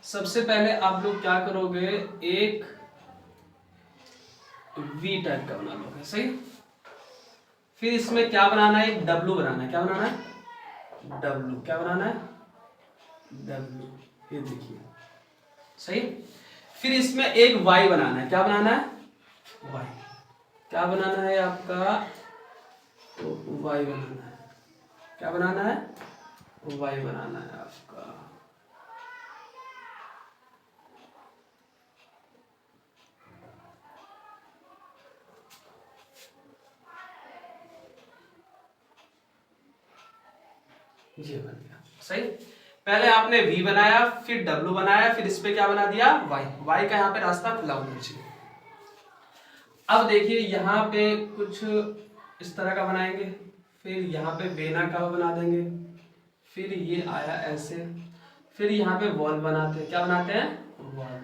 सबसे पहले आप लोग क्या करोगे, एक वी टाइप का बना लोगे, सही। फिर इसमें क्या बनाना है, एक डब्लू बनाना है। क्या बनाना है, डब्लू। क्या बनाना है, डब्लू। ये देखिए, सही। फिर इसमें एक वाई बनाना है। क्या बनाना है, वाई। क्या बनाना है आपका, तो वाई बनाना है। क्या बनाना है, वाई बनाना है आपका। ये बन गया, सही। पहले आपने वी बनाया, फिर डब्लू बनाया, फिर इस पे क्या बना दिया, वाई। वाई का यहाँ पे रास्ता खुला होना चाहिए। अब देखिए यहाँ पे कुछ इस तरह का बनाएंगे, फिर यहाँ पे बेना का बना देंगे, फिर ये आया ऐसे, फिर यहाँ पे वॉल बनाते हैं। क्या बनाते हैं, वॉल।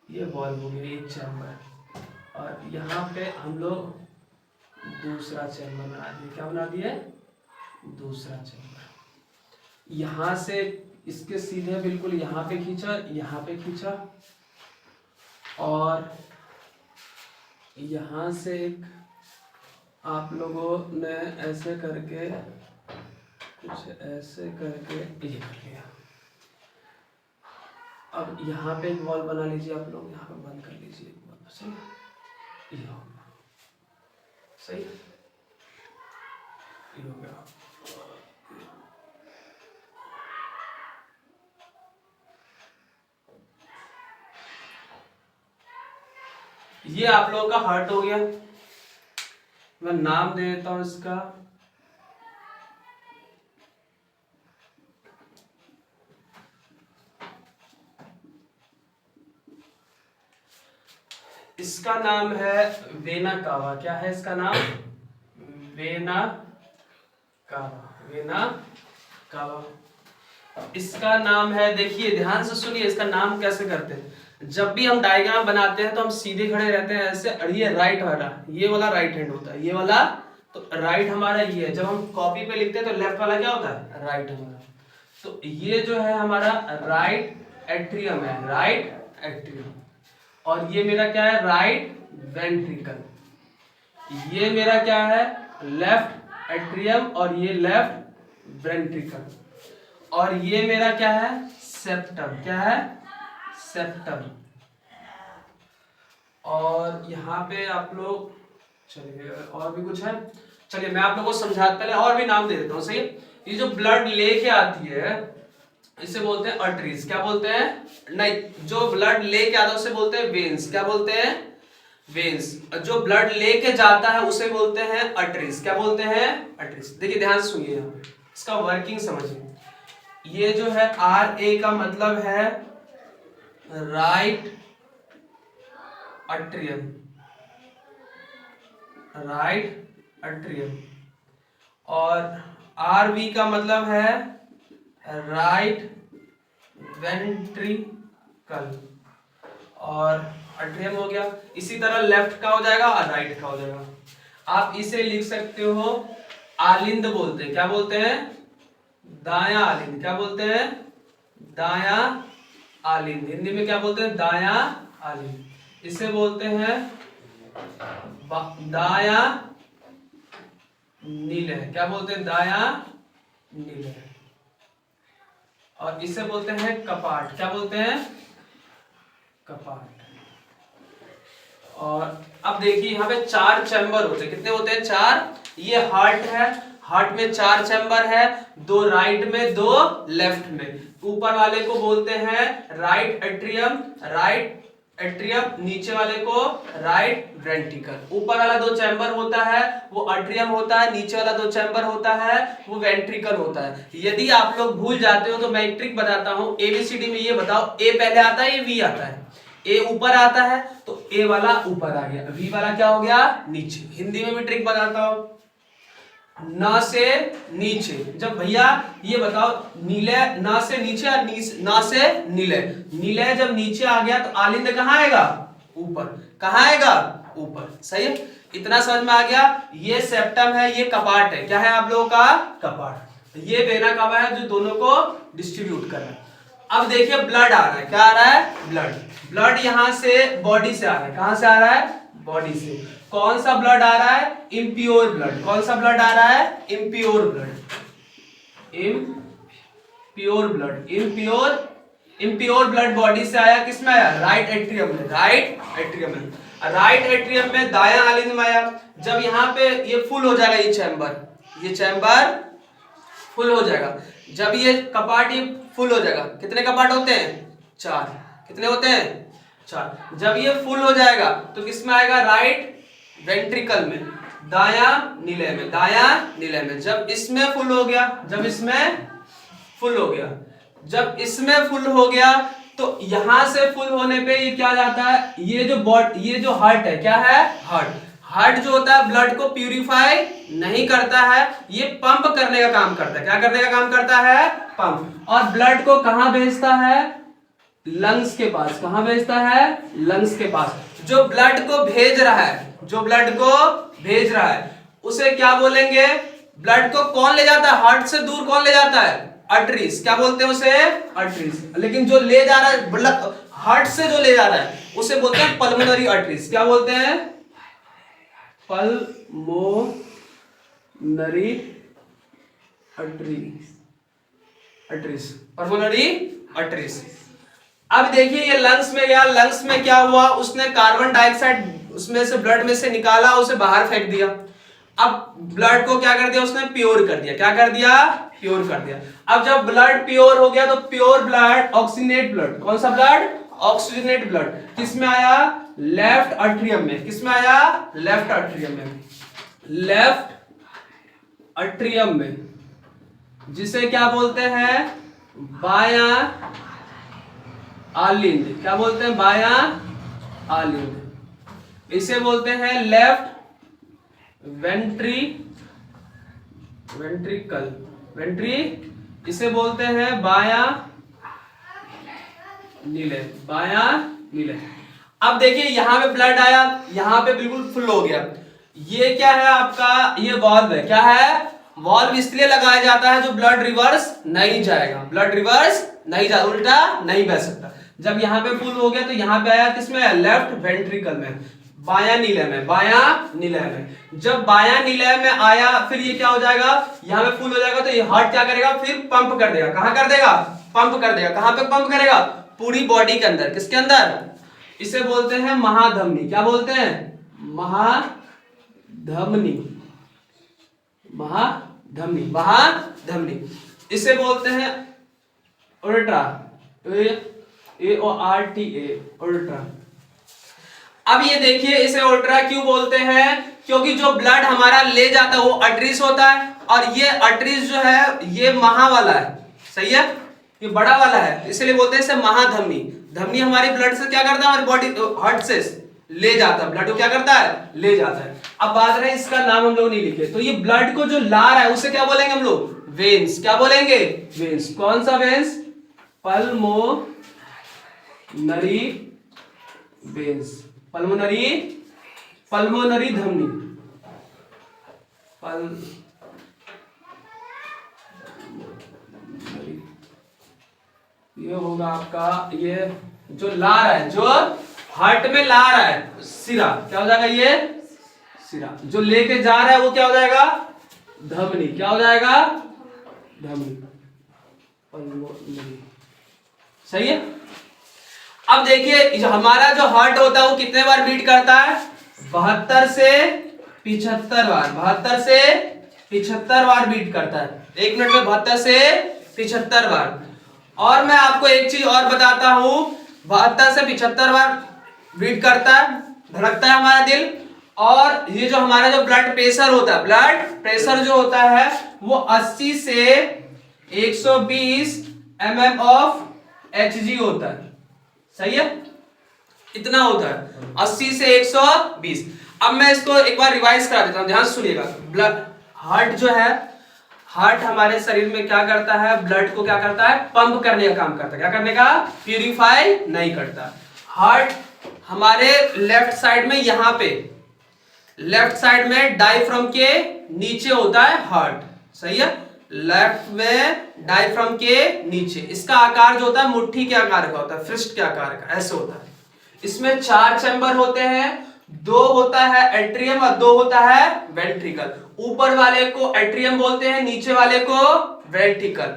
ये वॉल हो गया, एक चैम्बर। और यहाँ पे हम लोग दूसरा चैम्बर बना दिए। क्या बना दिए, दूसरा चैम्बर। यहाँ से इसके सीधे बिल्कुल यहाँ पे खींचा, यहाँ पे खींचा, और यहाँ से एक आप लोगों ने ऐसे करके, कुछ ऐसे करके ये कर लिया। अब यहाँ पे एक वॉल बना लीजिए आप लोग, यहाँ पे बंद कर लीजिए एक वॉल, सही। ये हो गया, सही। ये हो गया। ये आप लोगों का हार्ट हो गया। मैं नाम दे देता हूं इसका, इसका नाम है वेना कावा। क्या है इसका नाम, वेना कावा, वेना कावा। इसका नाम है, देखिए ध्यान से सुनिए, इसका नाम कैसे करते हैं। जब भी हम डायग्राम बनाते हैं तो हम सीधे खड़े रहते हैं ऐसे, और ये राइट वाला, ये वाला राइट हैंड होता है, ये वाला तो राइट हमारा ये है। जब हम कॉपी पे लिखते हैं तो लेफ्ट वाला क्या होता है, राइट हमारा। तो ये जो है हमारा राइट एट्रियम है, राइट एट्रियम। और ये मेरा क्या है, राइट वेंट्रिकल। ये मेरा क्या है, लेफ्ट एट्रियम, और ये लेफ्ट वेंट्रिकल। और ये मेरा क्या है, सेप्टम। क्या है, सेप्टम। और यहाँ पे आप लोग, चलिए और भी कुछ है, चलिए मैं आप लोगों को समझाता, पहले और भी नाम दे देता हूँ, सही। ये जो ब्लड लेके आती है इसे बोलते हैं अर्टरीज। क्या बोलते हैं, नहीं, जो ब्लड लेके आता है उसे बोलते हैं वेन्स। क्या बोलते हैं, वेन्स। जो ब्लड लेके जाता है उसे बोलते हैं अर्टरीज। क्या बोलते हैं, अर्टरीज। देखिए ध्यान से सुनिए, इसका वर्किंग समझिए। ये जो है आर ए का मतलब है राइट अट्रियम, राइट अट्रियम। और आर वी का मतलब है राइट वेंट्रिकल, और अट्रियम हो गया। इसी तरह लेफ्ट का हो जाएगा और राइट का हो जाएगा। आप इसे लिख सकते हो आलिंद बोलते हैं। क्या बोलते हैं, दाया आलिंद। क्या बोलते हैं, दाया आलिंद। हिंदी में क्या बोलते हैं, दाया आलिंद। इसे बोलते हैं दाया नीलय। क्या बोलते हैं, दाया नीलय। और इसे बोलते हैं कपाट। क्या बोलते हैं, कपाट। और अब देखिए यहाँ पे 4 चैम्बर होते हैं। कितने होते हैं, 4। ये हार्ट है, हार्ट में 4 चैम्बर है, 2 राइट में, 2 लेफ्ट में। ऊपर वाले को बोलते हैं राइट एट्रियम, राइट एट्रियम। नीचे वाले को राइट वेंट्रिकल। ऊपर वाला 2 चैम्बर होता है वो अट्रियम होता है, नीचे वाला 2 चैम्बर होता है वो वेंट्रिकल होता है। यदि आप लोग भूल जाते हो तो मैं एक ट्रिक बताता हूं। एबीसीडी में ये बताओ, ए पहले आता है, ये वी आता है। ए ऊपर आता है तो ए वाला ऊपर आ गया, वी वाला क्या हो गया, नीचे। हिंदी में भी ट्रिक बताता हूं, न से नीचे। जब भैया ये बताओ, नीले न से नीचे और न से नीले, नीले जब नीचे आ गया तो आलिंद कहाँ आएगा, ऊपर। कहाँ आएगा, ऊपर। सही है, इतना समझ में आ गया। ये सेप्टम है, ये कपाट है। क्या है आप लोगों का, कपाट। ये वेना कावा है जो दोनों को डिस्ट्रीब्यूट कर रहा है। अब देखिए ब्लड आ रहा है, क्या आ रहा है? ब्लड। ब्लड यहां से बॉडी से आ रहा है, कहां से आ रहा है? बॉडी से। कौन सा ब्लड आ रहा है? Impure blood. कौन सा ब्लड आ रहा है? Impure blood. Impure blood. Impure blood body से आया, किस में आया? राइट एट्रियम में। राइट एट्रियम में, राइट एट्रियम में दायां आलिंद में आया। जब यहाँ पे ये फुल हो जाएगा, ये चैम्बर फुल हो जाएगा। जब ये कपाट ये फुल हो जाएगा, कितने कपाट होते हैं? 4। कितने होते हैं? 4। जब ये फुल हो जाएगा तो किस में आएगा? राइट वेंट्रिकल में, दायां निलय में, दायां निलय में। जब इसमें फुल हो गया, जब इसमें फुल हो गया, जब इसमें फुल हो गया तो यहां से फुल होने पे ये क्या जाता है? ये जो हार्ट है, क्या है? हार्ट जो होता है ब्लड को प्यूरिफाई नहीं करता है, ये पंप करने का काम करता है। क्या करने का काम करता है? पंप। और ब्लड को कहां भेजता है? लंग्स के पास। कहां भेजता है? लंग्स के पास। जो ब्लड को भेज रहा है, जो ब्लड को भेज रहा है, उसे क्या बोलेंगे? ब्लड को कौन ले जाता है? हार्ट से दूर कौन ले जाता है? आर्टरीज। क्या बोलते हैं उसे? आर्टरीज। लेकिन जो ले जा रहा है ब्लड, हार्ट से जो ले जा रहा है, उसे बोलते हैं पल्मोनरी आर्टरीज। क्या बोलते हैं? Pulmonary arteries. Pulmonary arteries. अब देखिए ये लंग्स में गया, लंग्स में क्या हुआ? उसने कार्बन डाइऑक्साइड उसमें से ब्लड में से निकाला, उसे बाहर फेंक दिया। अब ब्लड को क्या कर दिया? उसने प्योर कर दिया। क्या कर दिया? प्योर कर दिया। अब जब ब्लड प्योर हो गया तो प्योर ब्लड, ऑक्सीजनेट ब्लड। कौन सा ब्लड? Oxygenate blood. किस में आया? लेफ्ट एट्रियम में। किस में आया? लेफ्ट एट्रियम में। लेफ्ट एट्रियम में, जिसे क्या बोलते हैं? बायां आलिंद। क्या बोलते हैं? बायां आलिंद। इसे बोलते हैं लेफ्ट वेंट्रिकल। इसे बोलते हैं बायां निलय। अब देखिए यहां पे ब्लड आया, यहां पे बिल्कुल फुल हो गया। ये क्या है आपका? ये वाल्व है। क्या है? वाल्व इसलिए लगाया जाता है जो ब्लड रिवर्स नहीं जाएगा, ब्लड रिवर्स नहीं जा, उल्टा नहीं बह सकता। जब यहाँ पे फुल हो गया तो यहाँ पे आया, किसमें? लेफ्ट वेंट्रिकल में, बायां निलय में। बायां निलय में, जब बायां निलय में आया फिर ये क्या हो जाएगा? यहाँ पे फुल हो जाएगा तो ये हार्ट क्या करेगा? फिर पंप कर देगा। कहां कर देगा? पंप कर देगा। कहां पे पंप करेगा? पूरी बॉडी के अंदर। किसके अंदर? इसे बोलते हैं महाधमनी। क्या बोलते हैं? महाधमनी। इसे बोलते हैं ओर्टा। AORTA, aorta. अब ये देखिए इसे ओर्टा क्यों बोलते हैं? क्योंकि जो ब्लड हमारा ले जाता है वो आर्टरीज होता है, और ये आर्टरीज जो है ये महा वाला है। सही है, ये बड़ा वाला है, इसलिए बोलते हैं इसे महाधमनी। धमनी हमारी ब्लड से क्या करता है? हमारी बॉडी हार्ट से ले जाता है, ब्लड को क्या करता है? ले जाता है। अब बात रहे इसका नाम हम लोग नहीं लिखे, तो ये ब्लड को जो ला रहा है उसे क्या बोलेंगे हम लोग? वेन्स। क्या बोलेंगे? वेन्स। कौन सा वेन्स? Pulmonary veins. पल्मोनरी धमनी। ये होगा आपका, ये जो ला रहा है, जो हार्ट में ला रहा है, सिरा। क्या हो जाएगा? ये सिरा। जो लेके जा रहा है वो क्या हो जाएगा? धमनी। क्या हो जाएगा? धमनी। सही है। अब देखिए हमारा जो हार्ट होता है वो कितने बार बीट करता है? 72 से 75 बार। 72 से 75 बार बीट करता है एक मिनट में, 72 से 75 बार। और मैं आपको एक चीज और बताता हूं, 72 से 75 बार बीट करता है, धड़कता है हमारा दिल। और ये जो हमारा जो ब्लड प्रेशर होता है, ब्लड प्रेशर जो होता है वो 80 से 120 mm ऑफ Hg होता है। सही है, इतना होता है 80 से 120। अब मैं इसको एक बार रिवाइज करा देता हूं, ध्यान से सुनिएगा। ब्लड, हार्ट जो है, हार्ट हमारे शरीर में क्या करता है? ब्लड को क्या करता है? पंप करने का काम करता है। क्या करने का? प्यूरिफाई नहीं करता। हार्ट हमारे लेफ्ट साइड में, यहां पे लेफ्ट साइड में डायफ्राम के नीचे होता है हार्ट। सही है, लेफ्ट में डायफ्राम के नीचे। इसका आकार जो होता है मुट्ठी के आकार का होता है, फिस्ट के आकार का, ऐसे होता है। इसमें 4 चैम्बर होते हैं, 2 होता है एट्रियम और 2 होता है वेंट्रिकल। ऊपर वाले को एट्रियम बोलते हैं, नीचे वाले को वेंट्रिकल,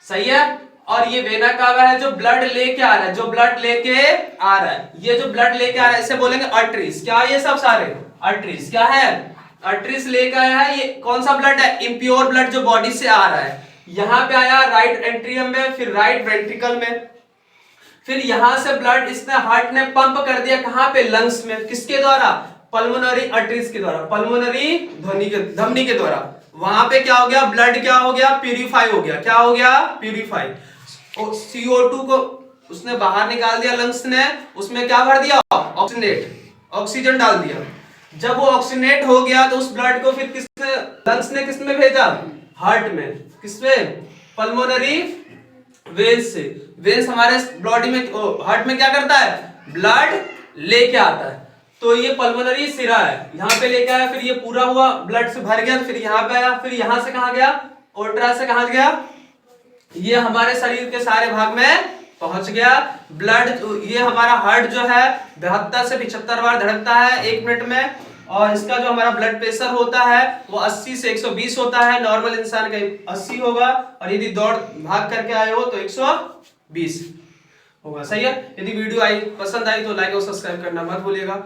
सही है। और ये वेना कावा है जो ब्लड लेके आ रहा है, जो ब्लड लेके आ रहा है, ये जो ब्लड लेके आ रहा है इसे बोलेंगे आर्टरीज। क्या ये सब सारे आर्टरीज क्या है, आर्टरीज लेके आया है। ये कौन सा ब्लड है, इम्प्योर ब्लड जो बॉडी से आ रहा है। यहां पे आया राइट एट्रियम में, फिर राइट वेंट्रिकल में, फिर यहां से ब्लड इसने हार्ट ने पंप कर दिया कहां पे, लंग्स में। किसके द्वारा, पल्मोनरी आर्टरीज के द्वारा, पल्मोनरी धमनी के द्वारा। वहां पे क्या हो गया, ब्लड क्या हो गया, प्यूरिफाई हो गया। क्या हो गया, प्यूरिफाई। CO2 को उसने बाहर निकाल दिया लंग्स ने, उसमें क्या भर दिया, ऑक्सीजनेट, ऑक्सीजन डाल दिया। जब वो ऑक्सीजनेट हो गया तो उस ब्लड को फिर किसने, लंग्स ने किसमें भेजा, हार्ट में। किसमें, पल्मोनरी वेन्स से। वेन्स हमारे बॉडी में, हार्ट में क्या करता है, ब्लड लेके आता है। तो ये पल्मोनरी सिरा है, यहाँ पे लेके आया, फिर ये पूरा हुआ ब्लड से भर गया, फिर यहाँ पे आया, फिर यहाँ से कहाँ गया, ओर्ट्रा से कहाँ गया, ये हमारे शरीर के सारे भाग में पहुंच गया। ब्लड, ये हमारा हार्ट जो है 72 से 75 बार धड़कता है 1 मिनट में। और इसका जो हमारा ब्लड प्रेशर होता है वो 80 से 120 होता है। नॉर्मल इंसान का 80 होगा, और यदि दौड़ भाग करके आए हो तो 120 होगा, सही है। यदि वीडियो पसंद आई तो लाइक और सब्सक्राइब करना मत भूलिएगा।